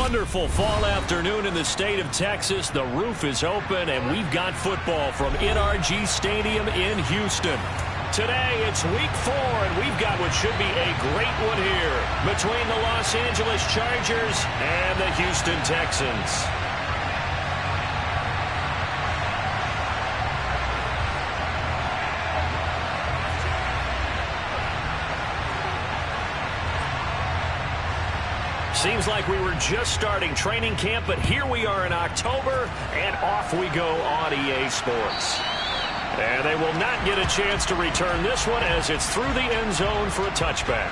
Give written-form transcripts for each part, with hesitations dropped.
wonderful fall afternoon in the state of Texas. The roof is open, and we've got football from NRG Stadium in Houston. Today, it's week 4, and we've got what should be a great one here between the Los Angeles Chargers and the Houston Texans. Seems like we were just starting training camp, but here we are in October, and off we go on EA Sports. And they will not get a chance to return this one as it's through the end zone for a touchback.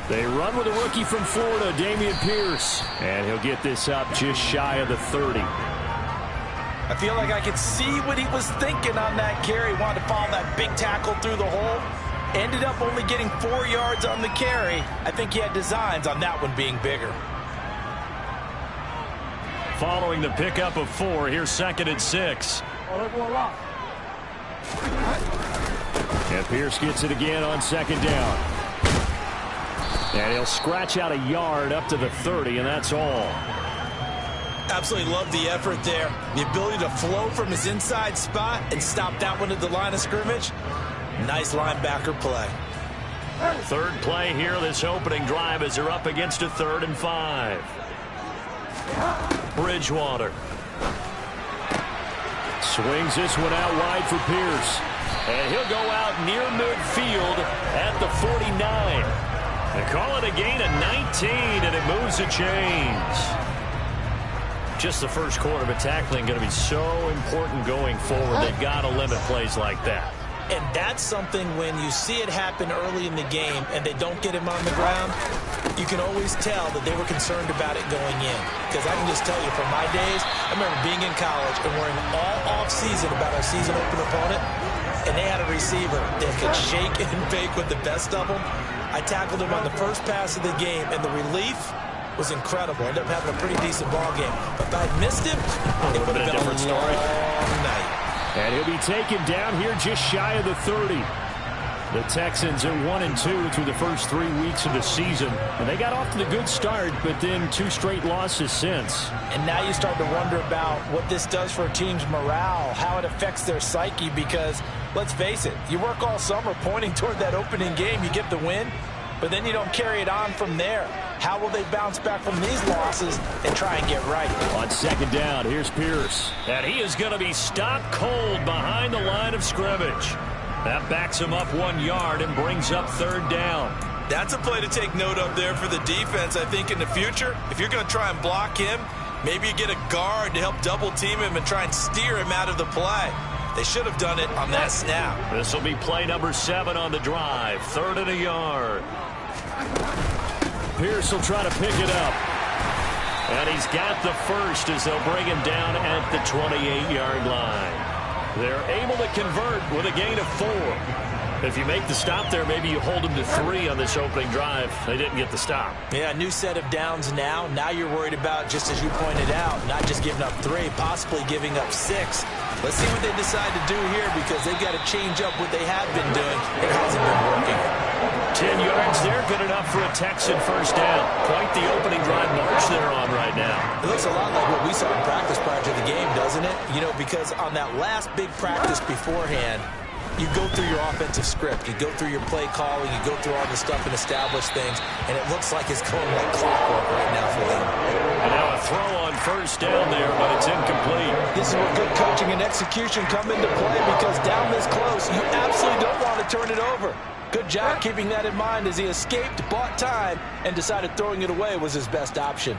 They run with a rookie from Florida, Dameon Pierce. And he'll get this up just shy of the 30. I feel like I could see what he was thinking on that carry. Wanted to follow that big tackle through the hole. Ended up only getting 4 yards on the carry. I think he had designs on that one being bigger. Following the pickup of 4, here's 2nd and 6. And Pierce gets it again on 2nd down. And he'll scratch out a yard up to the 30, and that's all. Absolutely love the effort there. The ability to flow from his inside spot and stop that one at the line of scrimmage. Nice linebacker play. 3rd play here, this opening drive, as they're up against a 3rd and 5. Bridgewater. Swings this one out wide for Pierce. And he'll go out near midfield at the 49. They call it a gain of 19, and it moves the chains. Just the first quarter, but tackling going to be so important going forward. They've got to limit plays like that. And that's something when you see it happen early in the game and they don't get him on the ground, you can always tell that they were concerned about it going in. Because I can just tell you from my days, I remember being in college and worrying all off-season about our season open opponent, and they had a receiver that could shake and bake with the best of them. I tackled him on the first pass of the game, and the relief was incredible. Ended up having a pretty decent ball game. But if I had missed him, it would have been a different story. Night. And he'll be taken down here just shy of the 30. The Texans are 1-2 through the first 3 weeks of the season. And they got off to the good start, but then 2 straight losses since. And now you start to wonder about what this does for a team's morale, how it affects their psyche, because let's face it, you work all summer pointing toward that opening game, you get the win, but then you don't carry it on from there. How will they bounce back from these losses and try and get right? On 2nd down, here's Pierce. And he is going to be stopped cold behind the line of scrimmage. That backs him up 1 yard and brings up 3rd down. That's a play to take note of there for the defense, I think, in the future. If you're going to try and block him, maybe you get a guard to help double team him and try and steer him out of the play. They should have done it on that snap. This will be play number 7 on the drive. 3rd and a yard. Pierce will try to pick it up. And he's got the first as they'll bring him down at the 28-yard line. They're able to convert with a gain of 4. If you make the stop there, maybe you hold them to 3 on this opening drive. They didn't get the stop. Yeah, new set of downs now. Now you're worried about, just as you pointed out, not just giving up 3, possibly giving up 6. Let's see what they decide to do here, because they've got to change up what they have been doing. It hasn't been working. 10 yards there, good enough for a Texan first down. Quite the opening drive march they're on right now. It looks a lot like what we saw in practice prior to the game, doesn't it? You know, because on that last big practice beforehand, you go through your offensive script, you go through your play calling, you go through all the stuff and establish things, and it looks like it's going like clockwork right now for them. And now a throw on first down there, but it's incomplete. This is where good coaching and execution come into play, because down this close, you absolutely don't want to turn it over. Good job keeping that in mind as he escaped, bought time, and decided throwing it away was his best option.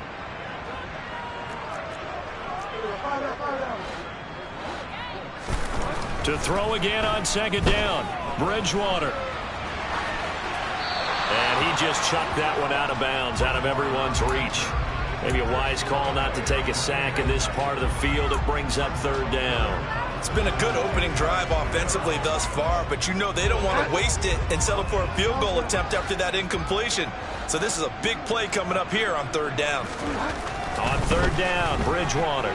To throw again on 2nd down, Bridgewater. And he just chucked that one out of bounds, out of everyone's reach. Maybe a wise call not to take a sack in this part of the field. It brings up third down. It's been a good opening drive offensively thus far, but you know they don't want to waste it and settle for a field goal attempt after that incompletion. So this is a big play coming up here on third down. On third down, Bridgewater.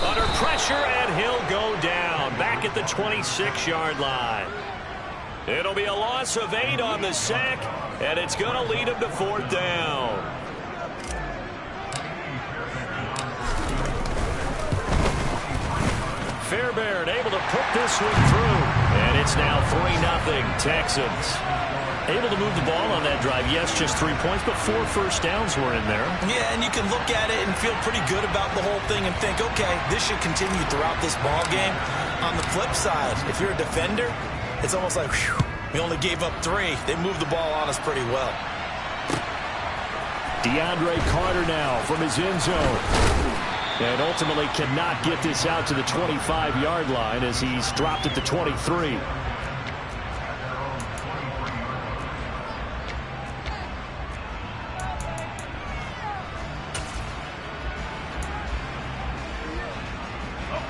Under pressure, and he'll go down. Back at the 26-yard line. It'll be a loss of 8 on the sack, and it's going to lead him to fourth down. Fairbairn able to put this one through, and it's now 3-0 Texans. Able to move the ball on that drive. Yes, just 3 points, but 4 first downs were in there. Yeah, and you can look at it and feel pretty good about the whole thing and think, okay, this should continue throughout this ball game. On the flip side, if you're a defender, it's almost like, whew, we only gave up 3. They moved the ball on us pretty well. DeAndre Carter now from his end zone. And ultimately cannot get this out to the 25-yard line as he's dropped at the 23.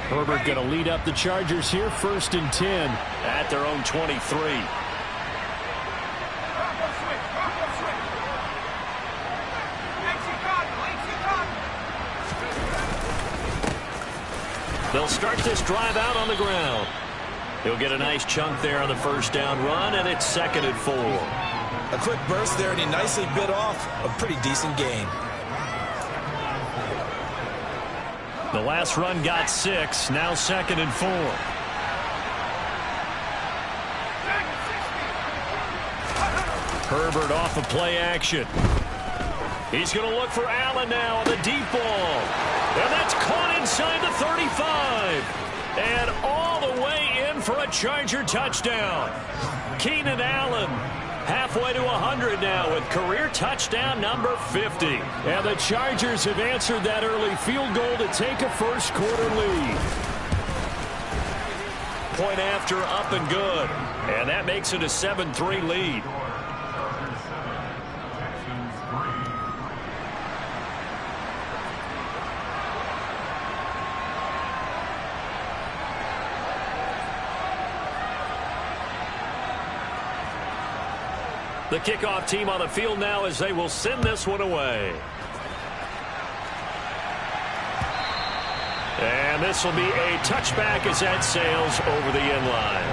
Herbert going to lead up the Chargers here, 1st and 10 at their own 23. They'll start this drive out on the ground. He'll get a nice chunk there on the first down run, and it's 2nd and 4. A quick burst there, and he nicely bit off a pretty decent gain. The last run got 6, now 2nd and 4. Herbert off of play action. He's going to look for Allen now on the deep ball. And that's caught inside the 35. And all the way in for a Charger touchdown. Keenan Allen halfway to 100 now with career touchdown number 50. And the Chargers have answered that early field goal to take a first quarter lead. Point after, up and good. And that makes it a 7-3 lead. The kickoff team on the field now as they will send this one away. And this will be a touchback as that sails over the end line.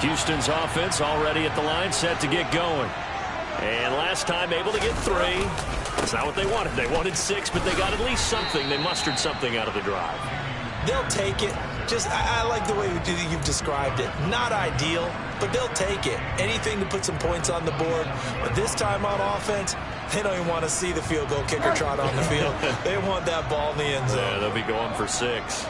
Houston's offense already at the line, set to get going. And last time able to get 3. That's not what they wanted. They wanted 6, but they got at least something. They mustered something out of the drive. They'll take it. I like the way you've described it. Not ideal, but they'll take it. Anything to put some points on the board. But this time on offense, they don't even want to see the field goal kicker trot on the field. They want that ball in the end zone. Yeah, they'll be going for 6.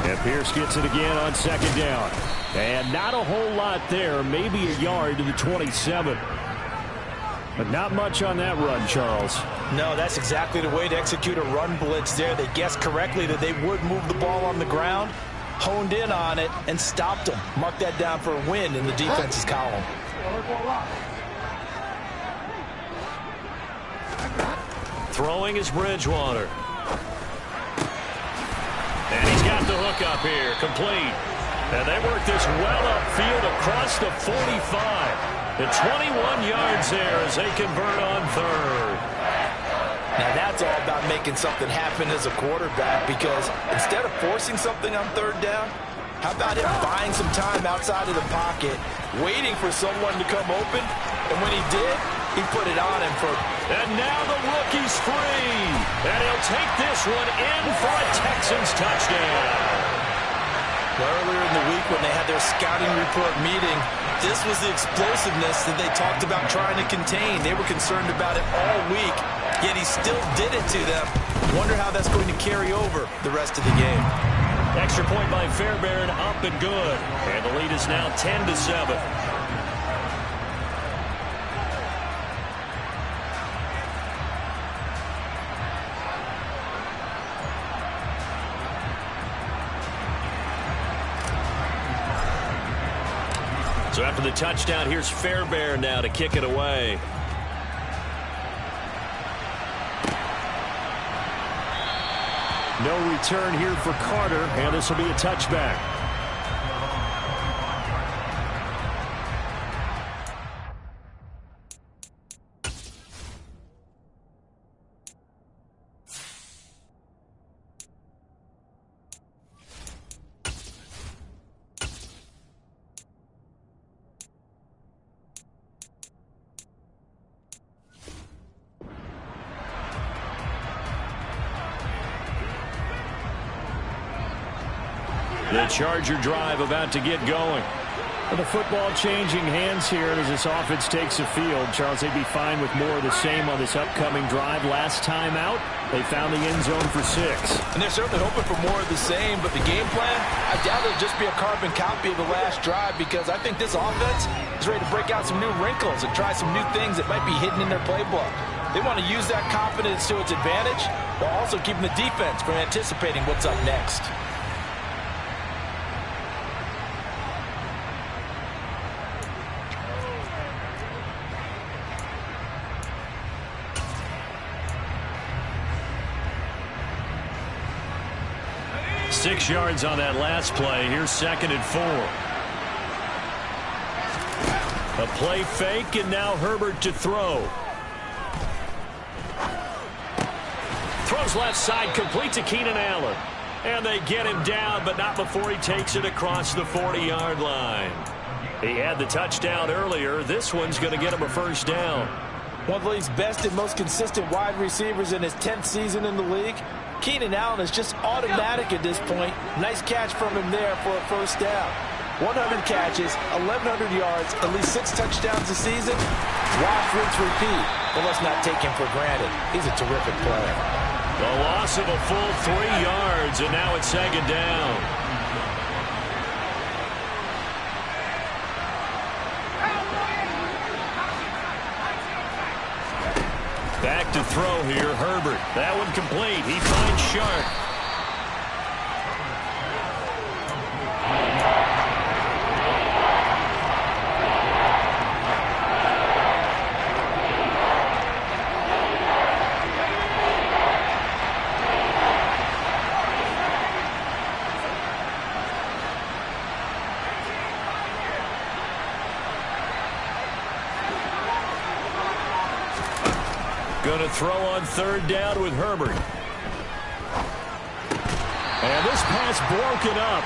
And Pierce gets it again on 2nd down. And not a whole lot there. Maybe a yard to the 27. But not much on that run, Charles. No, that's exactly the way to execute a run blitz there. They guessed correctly that they would move the ball on the ground, honed in on it, and stopped them. Mark that down for a win in the defense's column. Throwing is Bridgewater. And he's got the hook up here, complete. And they work this well upfield across the 45. The 21 yards there as they convert on 3rd. Now that's all about making something happen as a quarterback, because instead of forcing something on 3rd down, how about him buying some time outside of the pocket, waiting for someone to come open, and when he did, he put it on him for... And now the rookie's free. And he'll take this one in for a Texans touchdown. Earlier in the week when they had their scouting report meeting, this was the explosiveness that they talked about trying to contain. They were concerned about it all week, yet he still did it to them. Wonder how that's going to carry over the rest of the game. Extra point by Fairbairn, up and good. And the lead is now 10-7. So after the touchdown, here's Fairbairn now to kick it away. No return here for Carter, and this will be a touchback. The Charger drive about to get going. Well, the football changing hands here as this offense takes the field. Charles, they'd be fine with more of the same on this upcoming drive. Last time out, they found the end zone for 6. And they're certainly hoping for more of the same, but the game plan, I doubt it'll just be a carbon copy of the last drive, because I think this offense is ready to break out some new wrinkles and try some new things that might be hidden in their playbook. They want to use that confidence to its advantage, while also keeping the defense from anticipating what's up next. Six yards on that last play. Here's 2nd and 4. A play fake, and now Herbert to throw. Throws left side, complete to Keenan Allen. And they get him down, but not before he takes it across the 40-yard line. He had the touchdown earlier. This one's going to get him a first down. One of the league's best and most consistent wide receivers in his 10th season in the league. Keenan Allen is just automatic at this point. Nice catch from him there for a first down. 100 catches, 1,100 yards, at least 6 touchdowns a season. Wash, rinse, repeat. But let's not take him for granted. He's a terrific player. The loss of a full 3 yards, and now it's 2nd down. Back to throw here, Herbert. That one complete. He finds Sharp. Going to throw on 3rd down with Herbert. And this pass broken up.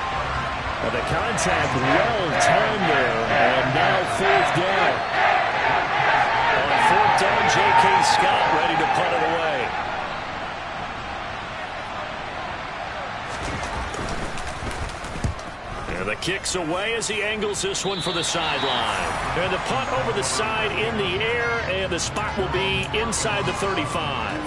And the contact well timed there. And now 4th down. On 4th down, J.K. Scott ready to punt it away. And the kick's away as he angles this one for the sideline. And the punt over the side in the air, and the spot will be inside the 35.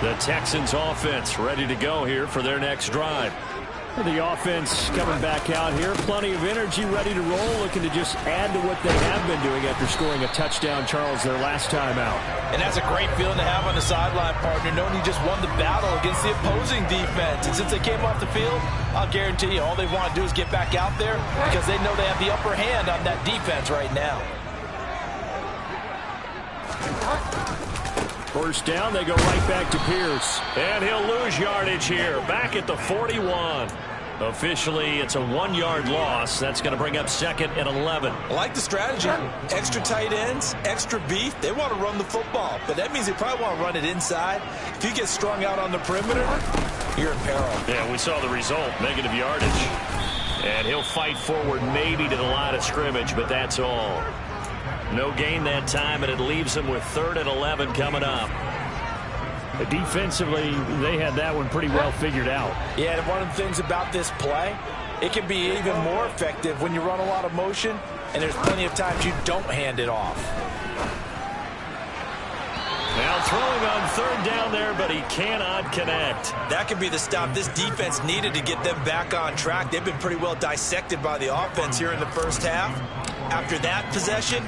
The Texans offense ready to go here for their next drive. The offense coming back out here. Plenty of energy, ready to roll, looking to just add to what they have been doing after scoring a touchdown, Charles, their last time out. And that's a great feeling to have on the sideline, partner, knowing you just won the battle against the opposing defense. And since they came off the field, I'll guarantee you all they want to do is get back out there, because they know they have the upper hand on that defense right now. First down, they go right back to Pierce. And he'll lose yardage here. Back at the 41. Officially, it's a 1-yard loss. That's going to bring up 2nd and 11. I like the strategy. Extra tight ends, extra beef. They want to run the football, but that means they probably want to run it inside. If you get strung out on the perimeter, you're in peril. Yeah, we saw the result, negative yardage. And he'll fight forward maybe to the line of scrimmage, but that's all. No gain that time, and it leaves them with 3rd and 11 coming up. Defensively, they had that one pretty well figured out. Yeah, and one of the things about this play, it can be even more effective when you run a lot of motion, and there's plenty of times you don't hand it off. Now throwing on 3rd down there, but he cannot connect. That could be the stop this defense needed to get them back on track. They've been pretty well dissected by the offense here in the first half. After that possession,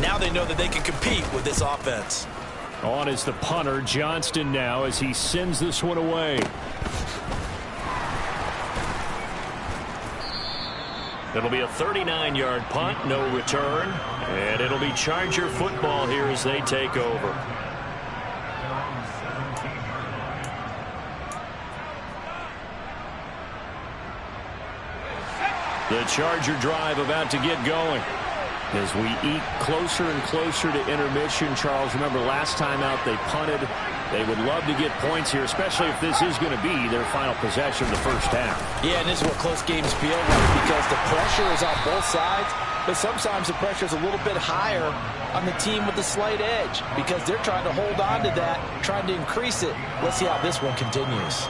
now they know that they can compete with this offense. On is the punter, Johnston, now as he sends this one away. It'll be a 39-yard punt, no return. And it'll be Charger football here as they take over. The Charger drive about to get going. As we eat closer and closer to intermission, Charles, remember last time out they punted. They would love to get points here, especially if this is going to be their final possession of the first half. Yeah, and this is what close games feel like because the pressure is on both sides, but sometimes the pressure is a little bit higher on the team with the slight edge because they're trying to hold on to that, trying to increase it. Let's see how this one continues.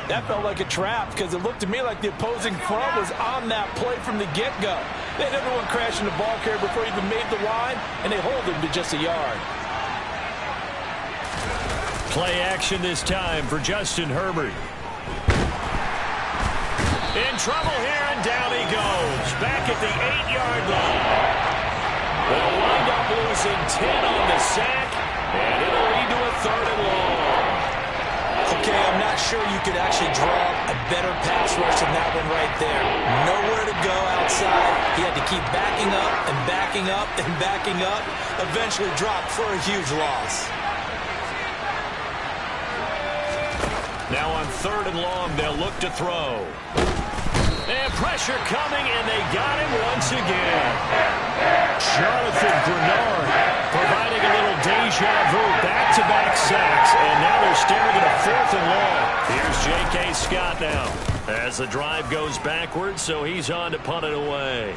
That felt like a trap because it looked to me like the opposing front was on that play from the get-go. They had everyone crashing the ball carrier before he even made the line, and they hold him to just a yard. Play action this time for Justin Herbert. In trouble here, and down he goes. Back at the 8-yard line. They'll wind up losing 10 on the sack, and it'll lead to a 3rd and long. Okay, I'm not sure you could actually draw a better pass rush than that one right there. Nowhere to go outside. He had to keep backing up and backing up and backing up. Eventually dropped for a huge loss. Now on 3rd and long, they'll look to throw. And pressure coming, and they got him once again. Jonathan Grenard providing a little deja vu, back-to-back sacks, and now they're staring at a 4th and long. Here's J.K. Scott now as the drive goes backwards, so he's on to punt it away.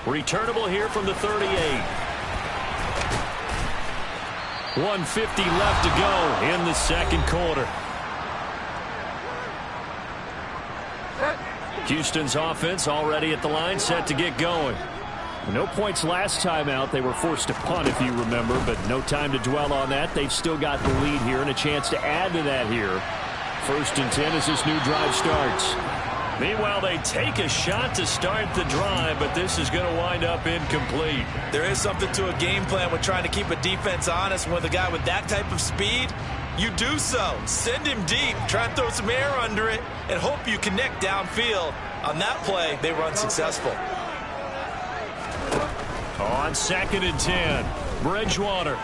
Returnable here from the 38. 1:50 left to go in the second quarter. Houston's offense already at the line, set to get going. No points last time out. They were forced to punt, if you remember, but no time to dwell on that. They've still got the lead here and a chance to add to that here. 1st and 10 as this new drive starts. Meanwhile, they take a shot to start the drive, but this is going to wind up incomplete. There is something to a game plan with trying to keep a defense honest. With a guy with that type of speed, you do so. Send him deep, try and throw some air under it, and hope you connect downfield. On that play, they were unsuccessful. On 2nd and 10, Bridgewater.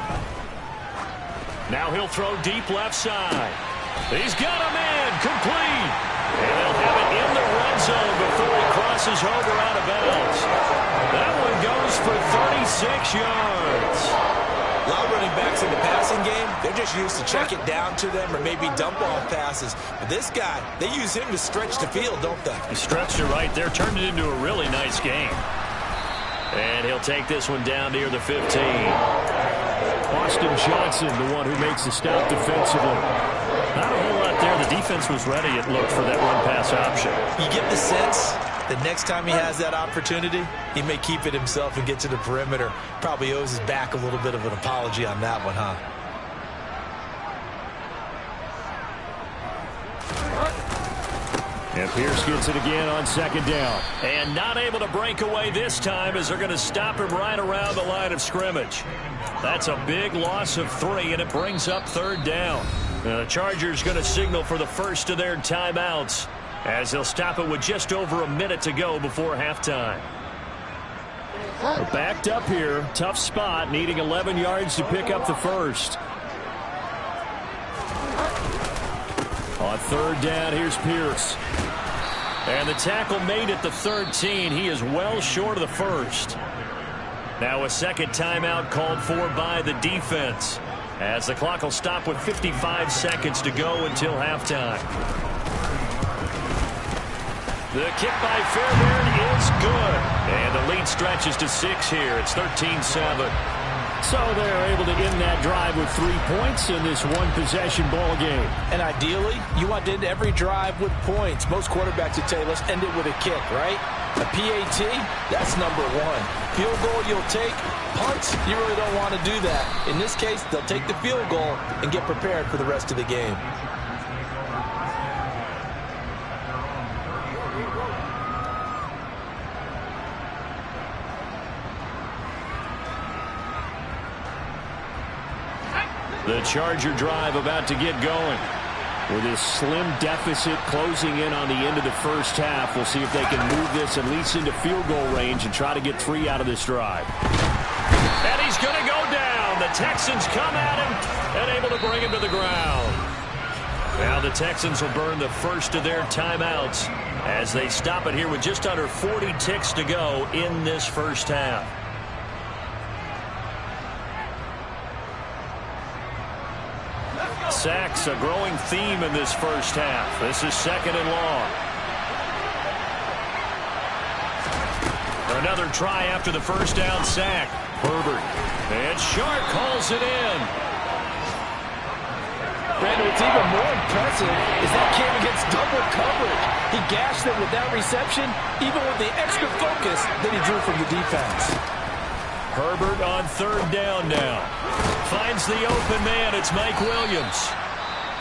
Now he'll throw deep left side. He's got him in, complete. And they'll have it in the red zone before he crosses over out of bounds. That one goes for 36 yards. A lot of running backs in the passing game, they're just used to check it down to them or maybe dump off passes. But this guy, they use him to stretch the field, don't they? He stretched it right there, turned it into a really nice game. And he'll take this one down near the 15. Austin Johnson, the one who makes the stop defensively. Not a whole lot there. The defense was ready, it looked, for that run-pass option. You get the sense that next time he has that opportunity, he may keep it himself and get to the perimeter. Probably owes his back a little bit of an apology on that one, huh? And Pierce gets it again on 2nd down. And not able to break away this time as they're going to stop him right around the line of scrimmage. That's a big loss of 3, and it brings up 3rd down. The Chargers going to signal for the first of their timeouts as they'll stop it with just over a minute to go before halftime. We're backed up here. Tough spot, needing 11 yards to pick up the first. On 3rd down, here's Pierce. And the tackle made at the 13. He is well short of the first. Now a second timeout called for by the defense, as the clock will stop with 55 seconds to go until halftime. The kick by Fairbairn is good. And the lead stretches to 6 here. It's 13-7. So they're able to end that drive with 3 points in this one-possession ball game. And ideally, you want to end every drive with points. Most quarterbacks would tell you, let's end it with a kick, right? A PAT, that's number 1. Field goal you'll take. Punts, you really don't want to do that. In this case, they'll take the field goal and get prepared for the rest of the game. The Charger drive about to get going. With this slim deficit closing in on the end of the first half, we'll see if they can move this at least into field goal range and try to get 3 out of this drive. And he's going to go down. The Texans come at him and able to bring him to the ground. Now the Texans will burn the first of their timeouts as they stop it here with just under 40 ticks to go in this first half. Sacks, a growing theme in this first half. This is 2nd and long. Another try after the first down sack. Herbert. And Sharp calls it in. Brandon, what's even more impressive is that came against double coverage. He gashed them with that reception, even with the extra focus that he drew from the defense. Herbert on 3rd down now. Finds the open man. It's Mike Williams.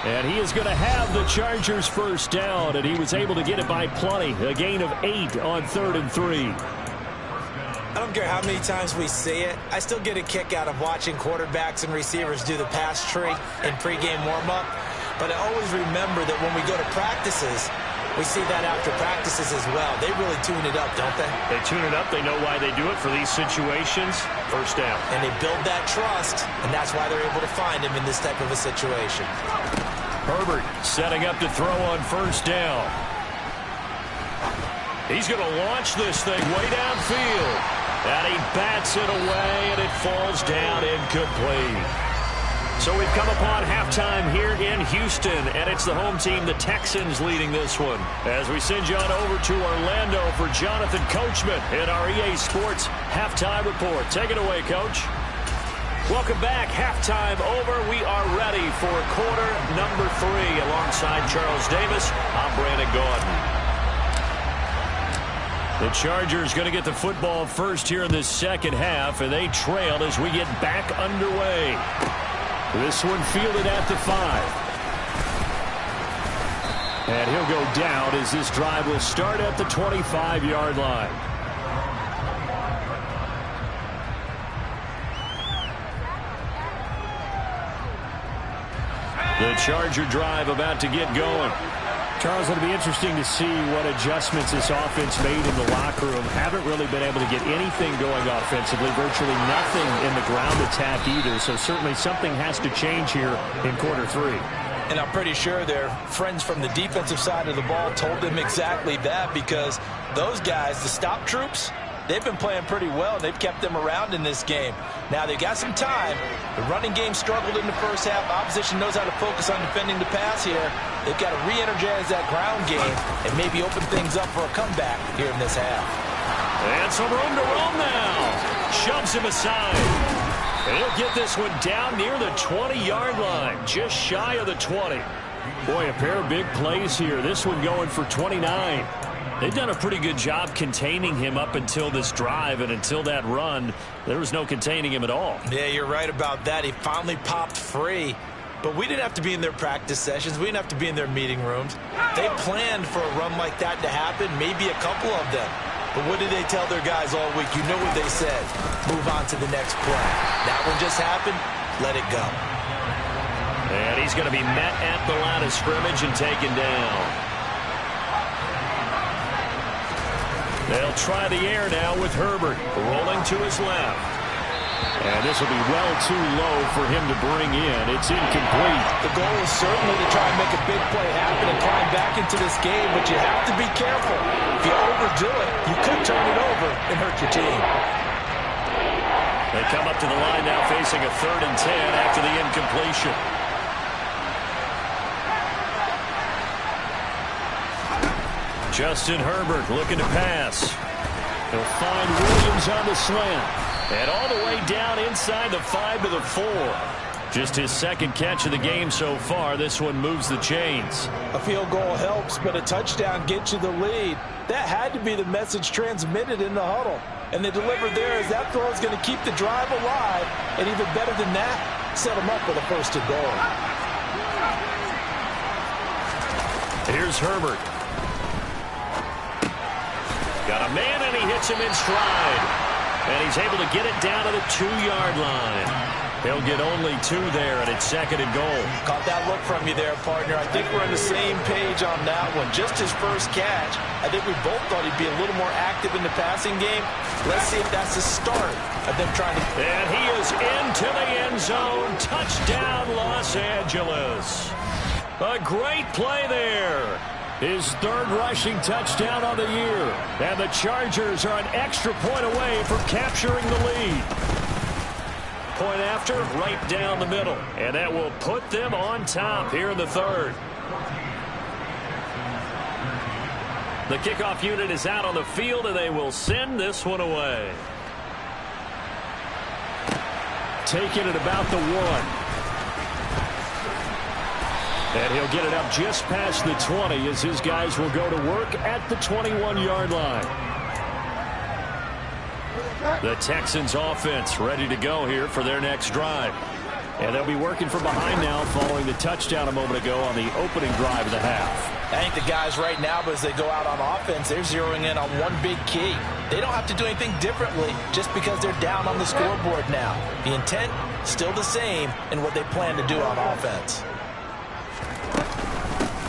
And he is going to have the Chargers first down, and he was able to get it by plenty. A gain of 8 on 3rd and 3. I don't care how many times we see it. I still get a kick out of watching quarterbacks and receivers do the pass tree in pregame warm-up. But I always remember that when we go to practices, we see that after practices as well. They really tune it up, don't they? They tune it up. They know why they do it for these situations. First down. And they build that trust, and that's why they're able to find him in this type of a situation. Herbert setting up to throw on 1st down. He's going to launch this thing way downfield. And he bats it away, and it falls down incomplete. So we've come upon halftime here in Houston, and it's the home team, the Texans, leading this one. As we send you on over to Orlando for Jonathan Coachman in our EA Sports Halftime Report. Take it away, Coach. Welcome back. Halftime over. We are ready for quarter number 3. Alongside Charles Davis, I'm Brandon Gaudin. The Chargers going to get the football first here in this second half, and they trail as we get back underway. This one fielded at the 5. And he'll go down as this drive will start at the 25-yard line. The Charger drive about to get going. Charles, it'll be interesting to see what adjustments this offense made in the locker room. Haven't really been able to get anything going offensively, virtually nothing in the ground attack either. So certainly something has to change here in quarter 3. And I'm pretty sure their friends from the defensive side of the ball told them exactly that, because those guys, the stop troops, they've been playing pretty well, and they've kept them around in this game. Now, they've got some time. The running game struggled in the first half. Opposition knows how to focus on defending the pass here. They've got to re-energize that ground game and maybe open things up for a comeback here in this half. And some room to roam now. Shoves him aside. And he'll get this one down near the 20-yard line, just shy of the 20. Boy, a pair of big plays here. This one going for 29. They've done a pretty good job containing him up until this drive, and until that run, there was no containing him at all. Yeah, you're right about that. He finally popped free. But we didn't have to be in their practice sessions. We didn't have to be in their meeting rooms. They planned for a run like that to happen, maybe a couple of them. But what did they tell their guys all week? You know what they said. Move on to the next play. That one just happened. Let it go. And he's going to be met at the line of scrimmage and taken down. They'll try the air now with Herbert rolling to his left. And this will be well too low for him to bring in. It's incomplete. The goal is certainly to try and make a big play happen and climb back into this game, but you have to be careful. If you overdo it, you could turn it over and hurt your team. They come up to the line now facing a 3rd and 10 after the incompletion. Justin Herbert looking to pass. He'll find Williams on the slant. And all the way down inside the 5 to the 4. Just his 2nd catch of the game so far. This one moves the chains. A field goal helps, but a touchdown gets you the lead. That had to be the message transmitted in the huddle. And they delivered there as that throw is going to keep the drive alive. And even better than that, set them up with a 1st and goal. Here's Herbert. Got a man, and he hits him in stride. And he's able to get it down to the 2-yard line. He'll get only 2 there, and it's 2nd and goal. Caught that look from you there, partner. I think we're on the same page on that one. Just his first catch, I think we both thought he'd be a little more active in the passing game. Let's see if that's the start of them trying to... And he is into the end zone. Touchdown, Los Angeles. A great play there. His 3rd rushing touchdown on the year. And the Chargers are an extra point away from capturing the lead. Point after, right down the middle. And that will put them on top here in the 3rd. The kickoff unit is out on the field, and they will send this one away. Taking it about the 1. And he'll get it up just past the 20 as his guys will go to work at the 21-yard line. The Texans offense ready to go here for their next drive. And they'll be working from behind now following the touchdown a moment ago on the opening drive of the half. I think the guys right now, as they go out on offense, they're zeroing in on one big key. They don't have to do anything differently just because they're down on the scoreboard now. The intent, still the same in what they plan to do on offense.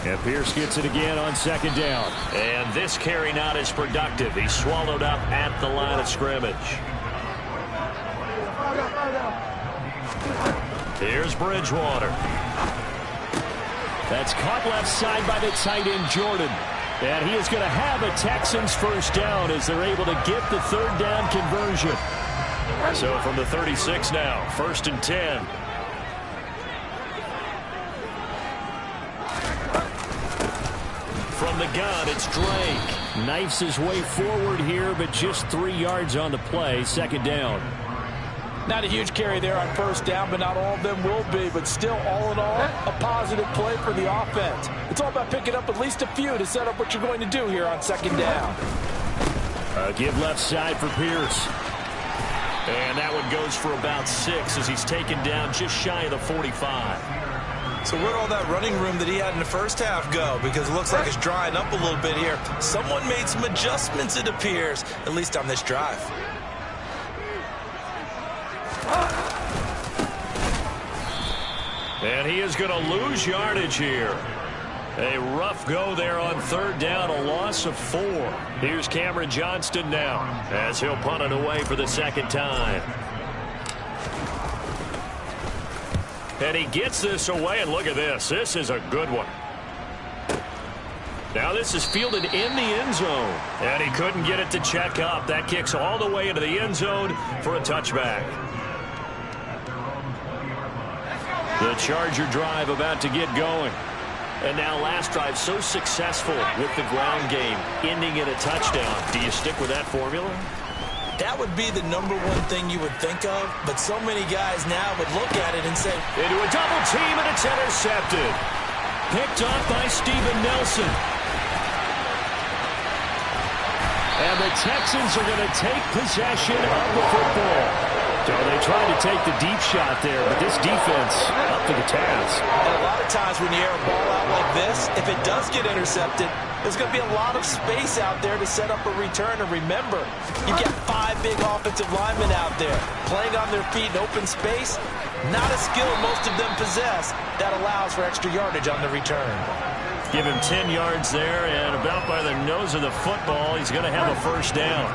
And Pierce gets it again on 2nd down. And this carry not as productive. He's swallowed up at the line of scrimmage. Here's Bridgewater. That's caught left side by the tight end, Jordan. And he is going to have a Texans first down as they're able to get the 3rd down conversion. So from the 36 now, 1st and 10. From the gun, it's Drake. Knifes his way forward here, but just 3 yards on the play. 2nd down. Not a huge carry there on 1st down, but not all of them will be. But still, all in all, a positive play for the offense. It's all about picking up at least a few to set up what you're going to do here on 2nd down. Give left side for Pierce. And that one goes for about 6 as he's taken down just shy of the 45. So where'd all that running room that he had in the first half go? Because it looks like it's drying up a little bit here. Someone made some adjustments, it appears, at least on this drive. And he is going to lose yardage here. A rough go there on 3rd down, a loss of 4. Here's Cameron Johnston now as he'll punt it away for the 2nd time. And he gets this away, and look at this. This is a good one. Now this is fielded in the end zone, and he couldn't get it to check up. That kicks all the way into the end zone for a touchback. The Charger drive about to get going. And now last drive so successful with the ground game, ending in a touchdown. Do you stick with that formula? That would be the #1 thing you would think of, but so many guys now would look at it and say, into a double team, and it's intercepted. Picked off by Steven Nelson. And the Texans are going to take possession of the football. So they tried to take the deep shot there, but this defense up to the task. And a lot of times when you air a ball out like this, if it does get intercepted, there's going to be a lot of space out there to set up a return. And remember, you get 5 big offensive linemen out there playing on their feet in open space. Not a skill most of them possess that allows for extra yardage on the return. Give him 10 yards there, and about by the nose of the football, he's going to have a first down.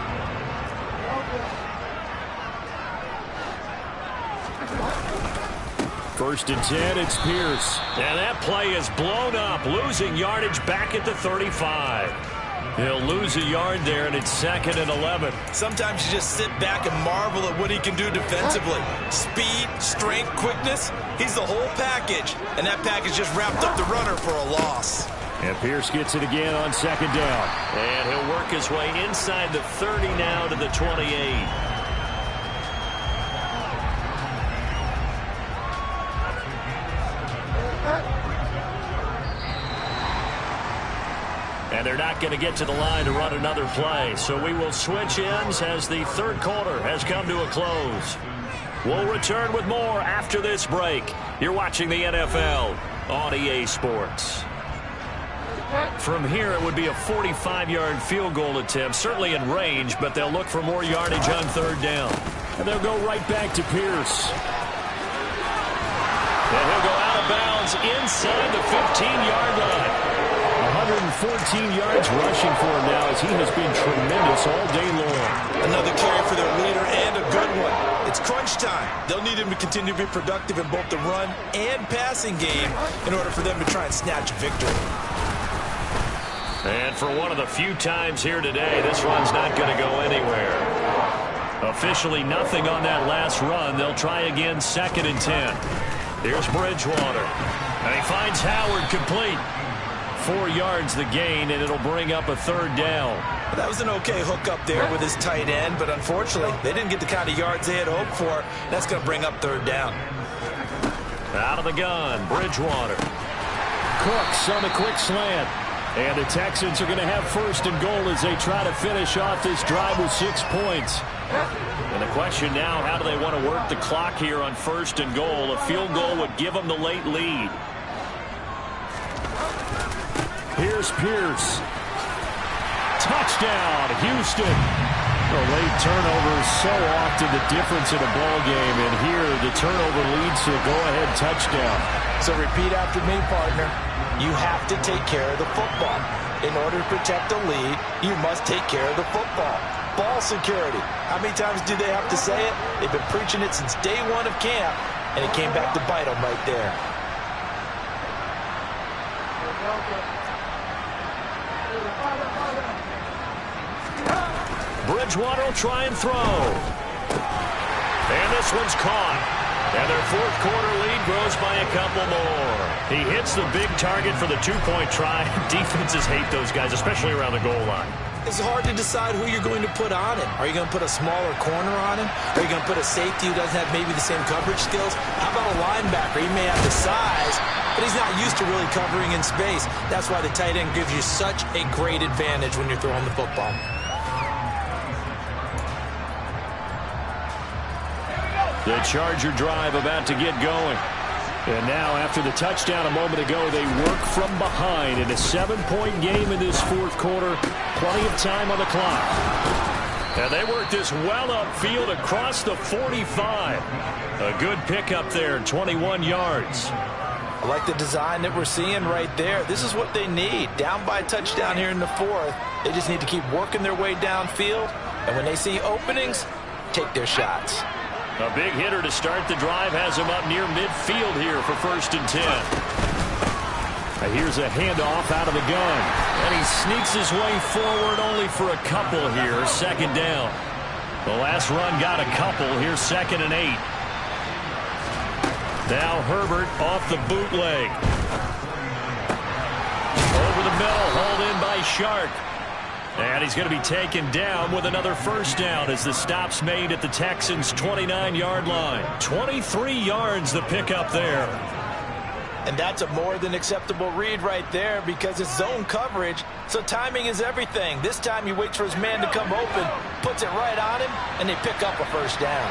First and 10, it's Pierce. And that play is blown up, losing yardage back at the 35. He'll lose a yard there, and it's 2nd and 11. Sometimes you just sit back and marvel at what he can do defensively. Speed, strength, quickness, he's the whole package. And that package just wrapped up the runner for a loss. And Pierce gets it again on 2nd down. And he'll work his way inside the 30 now to the 28. And they're not going to get to the line to run another play. So we will switch ends as the 3rd quarter has come to a close. We'll return with more after this break. You're watching the NFL on EA Sports. From here, it would be a 45-yard field goal attempt, certainly in range, but they'll look for more yardage on 3rd down. And they'll go right back to Pierce. downs inside the 15-yard line. 114 yards rushing for him now as he has been tremendous all day long. Another carry for their leader and a good one. It's crunch time. They'll need him to continue to be productive in both the run and passing game in order for them to try and snatch a victory. And for one of the few times here today, this run's not going to go anywhere. Officially nothing on that last run. They'll try again, 2nd and 10. Here's Bridgewater. And he finds Howard complete. 4 yards the gain, and it'll bring up a 3rd down. That was an okay hook up there with his tight end, but unfortunately, they didn't get the kind of yards they had hoped for. That's going to bring up 3rd down. Out of the gun, Bridgewater. Cooks on the quick slant. And the Texans are going to have 1st and goal as they try to finish off this drive with 6 points. And the question now, how do they want to work the clock here on 1st and goal? A field goal would give them the late lead. Here's Pierce. Touchdown, Houston. A late turnover is so often the difference in a ball game, and here the turnover leads to a go-ahead touchdown. So repeat after me, partner. You have to take care of the football. In order to protect the lead, you must take care of the football. Ball security. How many times do they have to say it? They've been preaching it since day one of camp, and it came back to bite them right there. Bridgewater will try and throw. And this one's caught. And their 4th quarter lead grows by a couple more. He hits the big target for the 2-point try. Defenses hate those guys, especially around the goal line. It's hard to decide who you're going to put on him. Are you going to put a smaller corner on him? Are you going to put a safety who doesn't have maybe the same coverage skills? How about a linebacker? He may have the size, but he's not used to really covering in space. That's why the tight end gives you such a great advantage when you're throwing the football. The Charger drive about to get going. And now, after the touchdown a moment ago, they work from behind in a 7-point game in this 4th quarter. Plenty of time on the clock. And they work this well upfield across the 45. A good pickup there, 21 yards. I like the design that we're seeing right there. This is what they need. Down by a touchdown here in the 4th. They just need to keep working their way downfield. And when they see openings, take their shots. A big hitter to start the drive has him up near midfield here for 1st and 10. Here's a handoff out of the gun. And he sneaks his way forward only for a couple here, 2nd down. The last run got a couple. Here's 2nd and 8. Now Herbert off the bootleg. Over the middle, hauled in by Shark. And he's going to be taken down with another 1st down as the stop's made at the Texans' 29-yard line. 23 yards the pickup there. And that's a more than acceptable read right there because it's zone coverage, so timing is everything. This time he waits for his man to come open, puts it right on him, and they pick up a 1st down.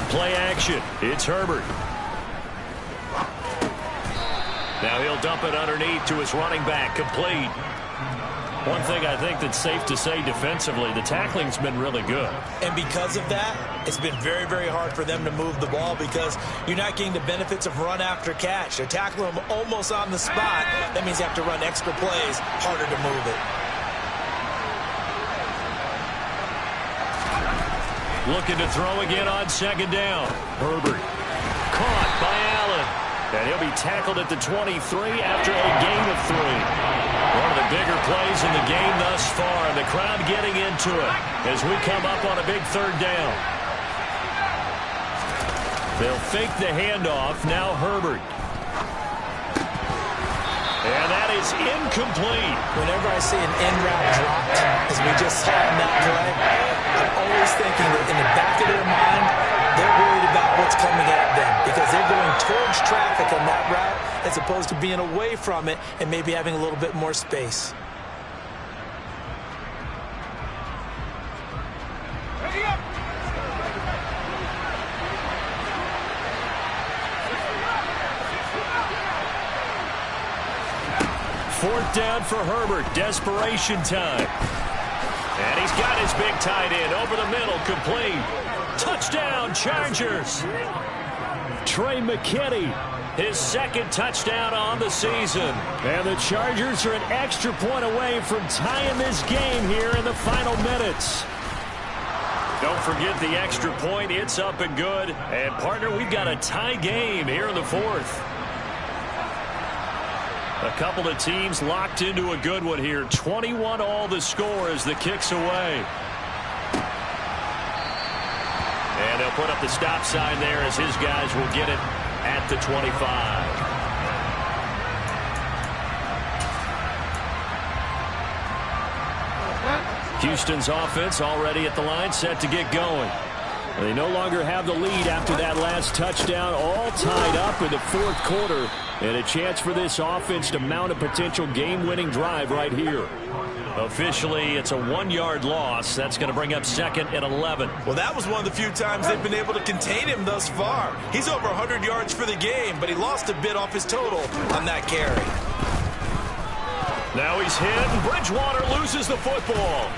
Play action. It's Herbert. Now he'll dump it underneath to his running back, complete. One thing I think that's safe to say defensively, the tackling's been really good. And because of that, it's been very, very hard for them to move the ball because you're not getting the benefits of run after catch. They're tackling them almost on the spot. That means you have to run extra plays, harder to move it. Looking to throw again on 2nd down. Herbert caught by Allen. And he'll be tackled at the 23 after a gain of 3. One of the bigger plays in the game thus far. And the crowd getting into it as we come up on a big 3rd down. They'll fake the handoff. Now Herbert. And that is incomplete. Whenever I see an end route dropped, as we just saw in that play, I'm always thinking that in the back of their mind, they're worried about what's coming at them because they're going towards traffic on that route as opposed to being away from it and maybe having a little bit more space. Fourth down for Herbert. Desperation time. He's got his big tight end over the middle, complete. Touchdown, Chargers. Trey McKinney, his second touchdown on the season. And the Chargers are an extra point away from tying this game here in the final minutes. Don't forget the extra point. It's up and good. And, partner, we've got a tie game here in the fourth. A couple of teams locked into a good one here. 21 all the score as the kick's away. And they'll put up the stop sign there as his guys will get it at the 25. Houston's offense already at the line, set to get going. They no longer have the lead after that last touchdown, all tied up in the fourth quarter. And a chance for this offense to mount a potential game-winning drive right here. Officially, it's a 1-yard loss. That's going to bring up 2nd and 11. Well, that was one of the few times they've been able to contain him thus far. He's over 100 yards for the game, but he lost a bit off his total on that carry. Now he's hit, and Bridgewater loses the football.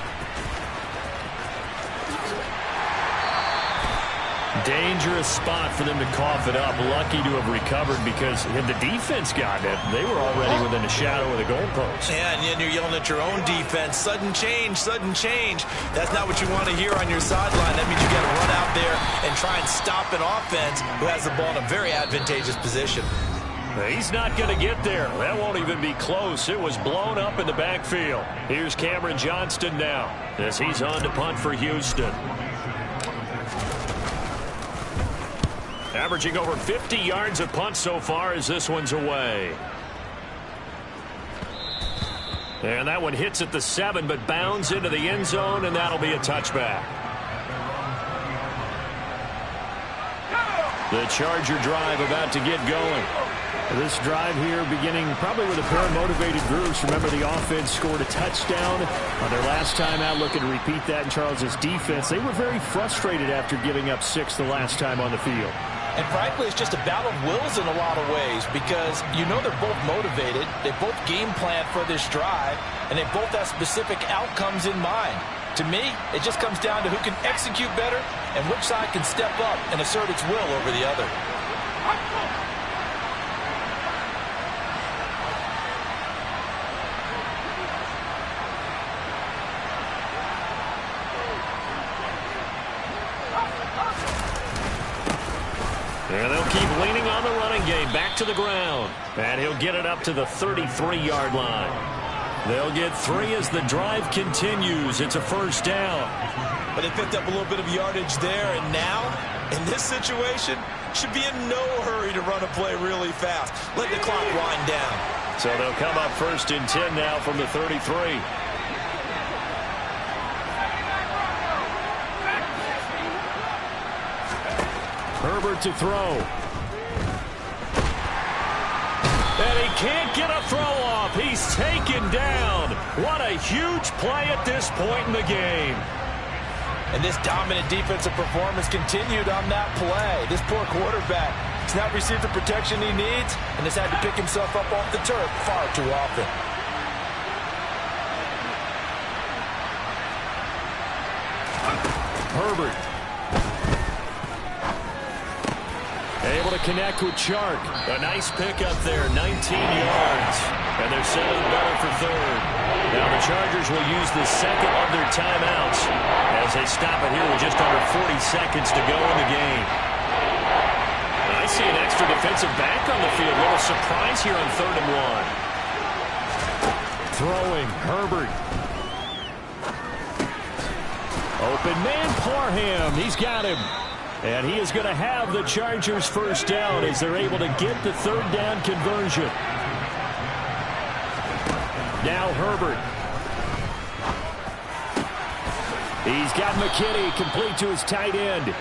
Dangerous spot for them to cough it up. Lucky to have recovered because had the defense gotten it, they were already within a shadow of the goalpost. Yeah, and then you're yelling at your own defense. Sudden change, sudden change. That's not what you want to hear on your sideline. That means you got to run out there and try and stop an offense who has the ball in a very advantageous position. He's not going to get there. That won't even be close. It was blown up in the backfield. Here's Cameron Johnston now as he's on to punt for Houston. Averaging over 50 yards a punt so far as this one's away. And that one hits at the 7, but bounds into the end zone, and that'll be a touchback. The Charger drive about to get going. This drive here beginning probably with a pair of motivated groups. Remember, the offense scored a touchdown on their last time out. Looking to repeat that in Charles's defense. They were very frustrated after giving up 6 the last time on the field. And frankly, it's just a battle of wills in a lot of ways because you know they're both motivated. They both game plan for this drive, and they both have specific outcomes in mind. To me, it just comes down to who can execute better and which side can step up and assert its will over the other. And they'll keep leaning on the running game. Back to the ground. And he'll get it up to the 33-yard line. They'll get 3 as the drive continues. It's a first down. But they picked up a little bit of yardage there. And now, in this situation, should be in no hurry to run a play really fast. Let the clock wind down. So they'll come up 1st and 10 now from the 33. Herbert to throw. And he can't get a throw off. He's taken down. What a huge play at this point in the game. And this dominant defensive performance continued on that play. This poor quarterback has not received the protection he needs and has had to pick himself up off the turf far too often. Herbert. Able to connect with Chark. A nice pickup there, 19 yards. And they're set up better for 3rd. Now the Chargers will use the 2nd of their timeouts as they stop it here with just under 40 seconds to go in the game. I see an extra defensive back on the field. A little surprise here on 3rd and 1. Throwing, Herbert. Open man, Parham. He's got him. And he is going to have the Chargers first down as they're able to get the 3rd down conversion. Now Herbert. He's got McKinney complete to his tight end.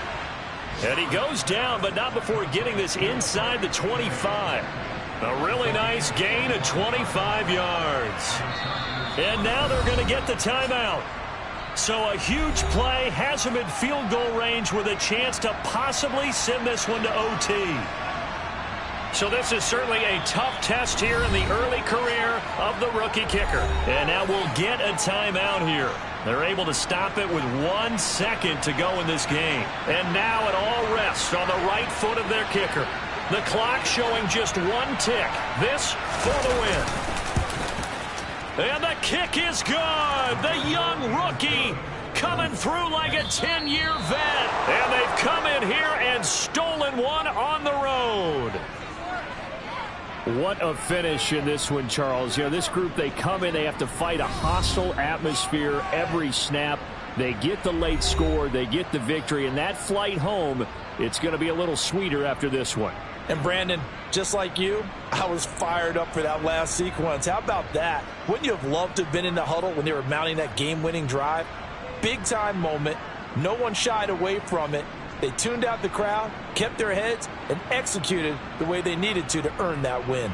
And he goes down, but not before getting this inside the 25. A really nice gain of 25 yards. And now they're going to get the timeout. So a huge play has him in field goal range with a chance to possibly send this one to OT. So this is certainly a tough test here in the early career of the rookie kicker. And now we'll get a timeout here. They're able to stop it with 1 second to go in this game. And now it all rests on the right foot of their kicker. The clock showing just 1 tick. This for the win. And the kick is good. The young rookie coming through like a 10-year vet. And they've come in here and stolen one on the road. What a finish in this one, Charles. You know, this group, they come in, they have to fight a hostile atmosphere every snap. They get the late score, they get the victory, and that flight home, it's going to be a little sweeter after this one. And Brandon, just like you, I was fired up for that last sequence. How about that? Wouldn't you have loved to have been in the huddle when they were mounting that game-winning drive? Big-time moment. No one shied away from it. They tuned out the crowd, kept their heads, and executed the way they needed to earn that win.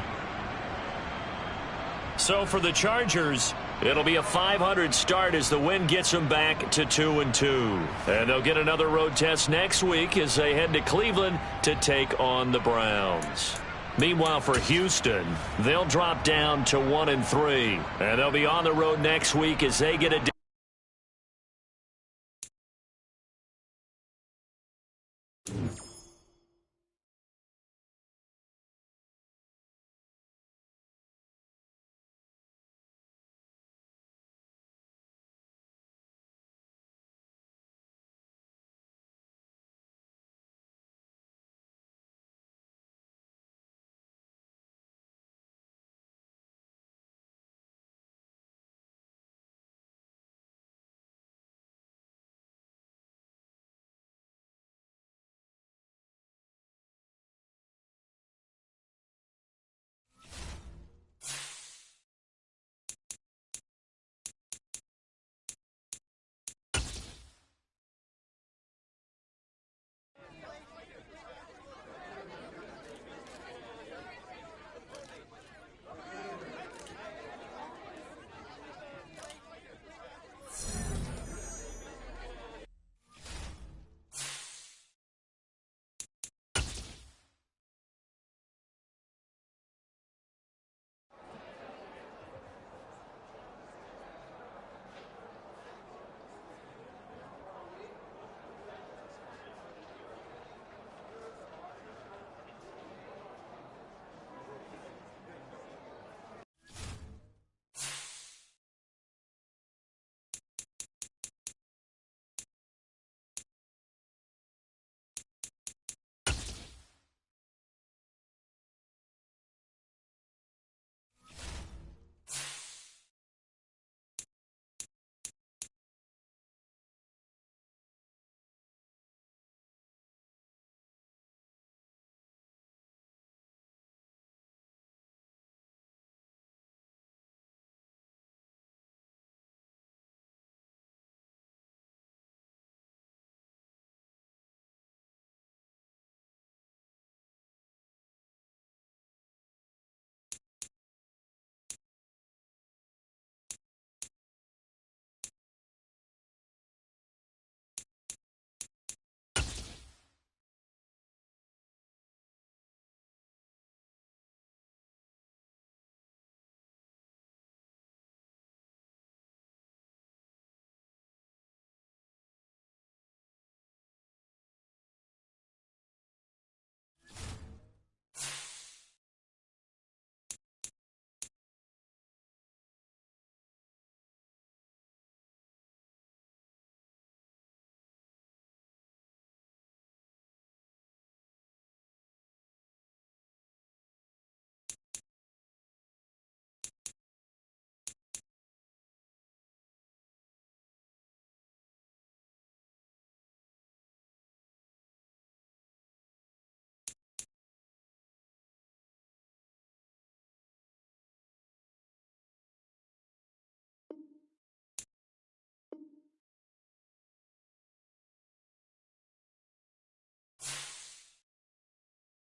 So for the Chargers, it'll be a .500 start as the win gets them back to 2-2. And they'll get another road test next week as they head to Cleveland to take on the Browns. Meanwhile, for Houston, they'll drop down to 1-3. And they'll be on the road next week as they get a